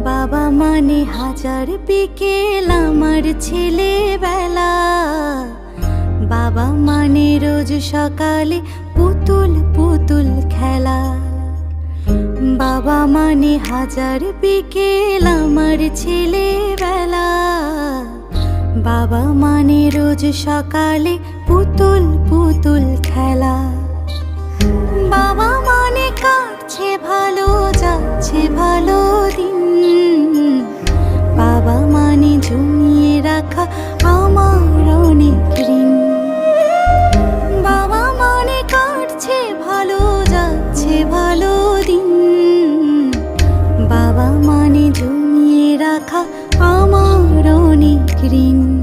বাবা মানে হাজার বিকেল আমার ছেলেবেলা। বাবা মানে রোজ সকালে পুতুল পুতুল খেলা। বাবা মানে হাজার বিকেল আমার ছেলেবেলা। বাবা মানে রোজ সকালে পুতুল পুতুল খেলা। বাবা মানে কাটছে ভালো, যাচ্ছে ভালো দিন। বাবা মানে জমিয়ে রাখা আমার অনেক ঋণ। বাবা মানে কাটছে ভালো, যাচ্ছে ভালো দিন। বাবা মানে জমিয়ে রাখা আমার অনেক ঋণ।